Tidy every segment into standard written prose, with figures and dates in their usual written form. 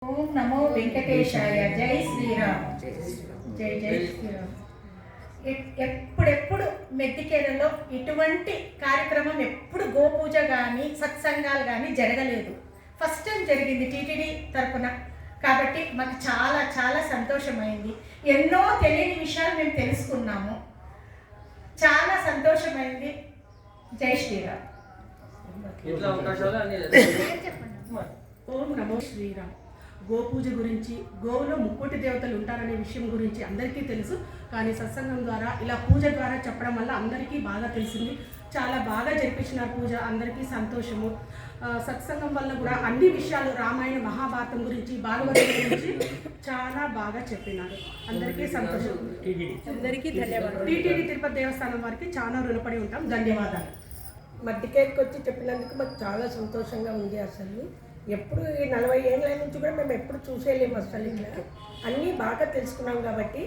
ఓం నమో వెంకటేశాయ. జై శ్రీరామ్. జై జై శ్రీరామ్. ఎప్పుడెప్పుడు మెద్దికేరలో ఇటువంటి కార్యక్రమం ఎప్పుడు గోపూజ కానీ సత్సంగాలు కానీ జరగలేదు. ఫస్ట్ టైం జరిగింది టీటీడీ తరపున. కాబట్టి మాకు చాలా చాలా సంతోషమైంది. ఎన్నో తెలియని విషయాలు మేము తెలుసుకున్నాము. చాలా సంతోషమైంది. జై శ్రీరామ్. ఓం నమో శ్రీరామ్. గోపూజ గురించి, గోవులో ముక్కోటి దేవతలు ఉంటారనే విషయం గురించి అందరికీ తెలుసు. కానీ సత్సంగం ద్వారా ఇలా పూజ ద్వారా చెప్పడం వల్ల అందరికీ బాగా తెలిసింది. చాలా బాగా జరిపించినారు పూజ. అందరికీ సంతోషము. సత్సంగం వల్ల కూడా అన్ని విషయాలు రామాయణ మహాభారతం గురించి, భాగవతం గురించి చాలా బాగా చెప్పినారు. అందరికీ సంతోషం. అందరికీ ధన్యవాదాలు. టీటీడీ తిరుపతి దేవస్థానం వారికి చాలా రుణపడి ఉంటాం. ధన్యవాదాలు. మధ్యకేరికి వచ్చి చెప్పినందుకు మాకు చాలా సంతోషంగా ఉంది. అసలు ఎప్పుడు ఈ 40 ఏళ్ళ నుంచి కూడా మేము ఎప్పుడు చూసేయలేము. అసలు ఇట్లా అన్నీ బాగా తెలుసుకున్నాం. కాబట్టి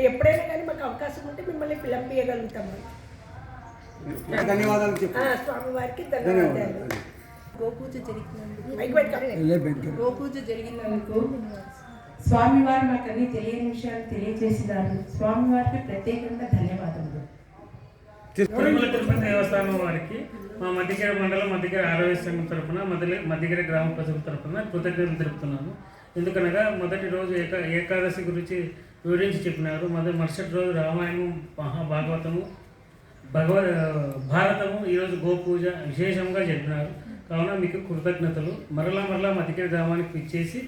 ఎప్పుడైనా కానీ మాకు అవకాశం ఉంటే మిమ్మల్ని పిలిపించగలుగుతాము. ధన్యవాదాలు. స్వామివారికి ధన్యవాదాలు. గోపూజ జరిగినందుకు స్వామివారు మాకు అన్ని తెలియని విషయాలు తెలియజేసినారు. స్వామివారికి ప్రత్యేకంగా ధన్యవాదములు. తిరుమల తిరుపతి దేవస్థానం వారికి మా మధ్యగిరి మండలం మధ్యగిరి ఆరోగ్య సంఘం తరఫున మధ్యగిరి గ్రామ ప్రజల తరఫున కృతజ్ఞతలు తెలుపుతున్నాము. ఎందుకనగా మొదటి రోజు ఏకాదశి గురించి వివరించి చెప్పినారు. మరుసటి రోజు రామాయణం, మహాభాగవతము, భారతము, ఈరోజు గోపూజ విశేషంగా జరిపినారు. కావున మీకు కృతజ్ఞతలు. మరలా మధ్యగిరి గ్రామానికి ఇచ్చేసి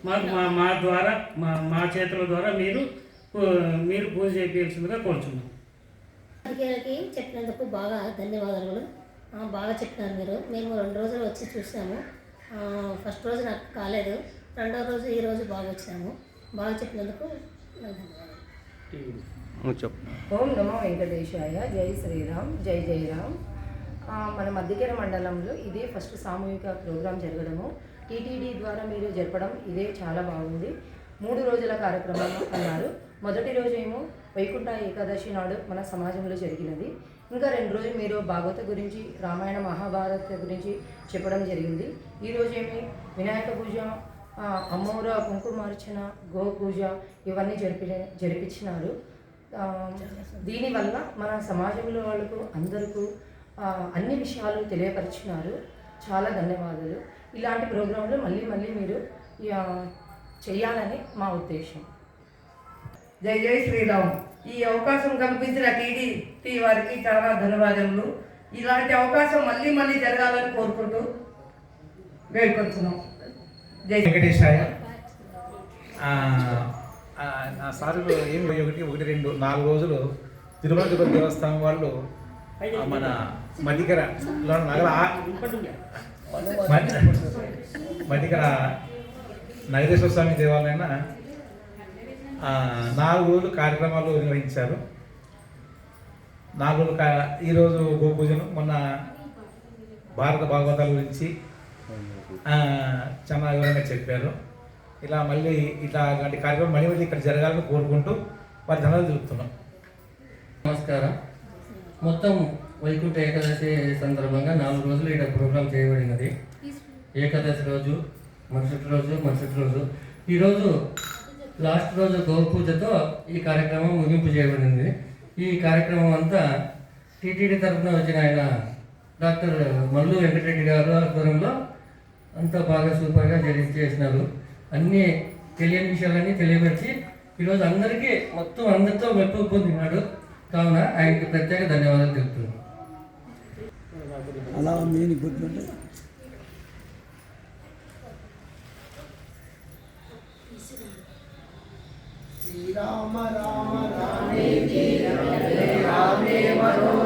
మా ద్వారా మా చేతుల ద్వారా మీరు పూజ చేయించాల్సిందిగా కోరుచున్నాం. అధికారికి చెప్పినందుకు బాగా ధన్యవాదాలు. బాగా చెప్పినారు మీరు. మేము 2 రోజులు వచ్చి చూసాము. ఫస్ట్ రోజు నాకు కాలేదు, రెండో రోజు ఈ రోజు బాగా వచ్చాము. బాగా చెప్పినందుకు ధన్యవాదాలు. ఓం నమో వెంకటేశాయ. జై శ్రీరామ్. జై జయరామ్. మన మధ్యకేర మండలంలో ఇదే ఫస్ట్ సామూహిక ప్రోగ్రాం జరగడము, టీటీడీ ద్వారా మీరు జరపడం ఇదే చాలా బాగుంది. 3 రోజుల కార్యక్రమం అన్నారు. మొదటి రోజు ఏమో వైకుంఠ ఏకాదశి నాడు మన సమాజంలో జరిగినది. ఇంకా 2 రోజులు మీరు భాగవత గురించి, రామాయణ మహాభారత గురించి చెప్పడం జరిగింది. ఈరోజు ఏమి వినాయక పూజ, అమ్మోర కుంకుమార్చన, గో పూజ ఇవన్నీ జరిపించినారు. దీనివల్ల మన సమాజంలో వాళ్ళకు అందరికీ అన్ని విషయాలు తెలియపరిచినారు. చాలా ధన్యవాదాలు. ఇలాంటి ప్రోగ్రాంలు మళ్ళీ మీరు చేయాలని మా ఉద్దేశం. జై జై శ్రీరామ్. ఈ అవకాశం కల్పించిన టీడీపీ వారికి చాలా ధన్యవాదములు. ఇలాంటి అవకాశం మళ్ళీ జరగాలని కోరుకుంటూ వేడుకొస్తున్నాం. జై వెంకటేశాయ. నా సార్లు ఏం 1, 2, 4 రోజులు తిరుమల తిరుపతి దేవస్థానం వాళ్ళు మన మధ్యకర నగరేశ్వర స్వామి దేవాలయాన 4 రోజులు కార్యక్రమాలు నిర్వహించారు. 4 రోజులు ఈరోజు గోపూజను, మొన్న భారత భాగవతాల గురించి చాలా వివరంగా చెప్పారు. ఇలా మళ్ళీ ఇలాంటి కార్యక్రమం మళ్ళీ ఇక్కడ జరగాలని కోరుకుంటూ వారి ధన్యవాదాలు తెలుపుతున్నాం. నమస్కారం. మొత్తం వైకుంఠ ఏకాదశి సందర్భంగా 4 రోజులు ఇక్కడ ప్రోగ్రాం చేయబడినది. ఏకాదశి రోజు, మరుసటి రోజు ఈరోజు లాస్ట్ రోజు గోపూజతో ఈ కార్యక్రమం ముగింపు చేయబడింది. ఈ కార్యక్రమం అంతా టీటీడీ తరఫున వచ్చిన ఆయన డాక్టర్ మల్లు వెంకటరెడ్డి గారు ఆధ్వర్యంలో అంతా బాగా సూపర్గా చేసినారు. అన్నీ తెలియని విషయాలన్నీ తెలియపరిచి ఈరోజు అందరితో మెప్పు పొందినాడు. కావున ఆయనకి ప్రత్యేక ధన్యవాదాలు తెలుపుతున్నాను. అలా శ్రీరామ రామ రామే రామే మనోహర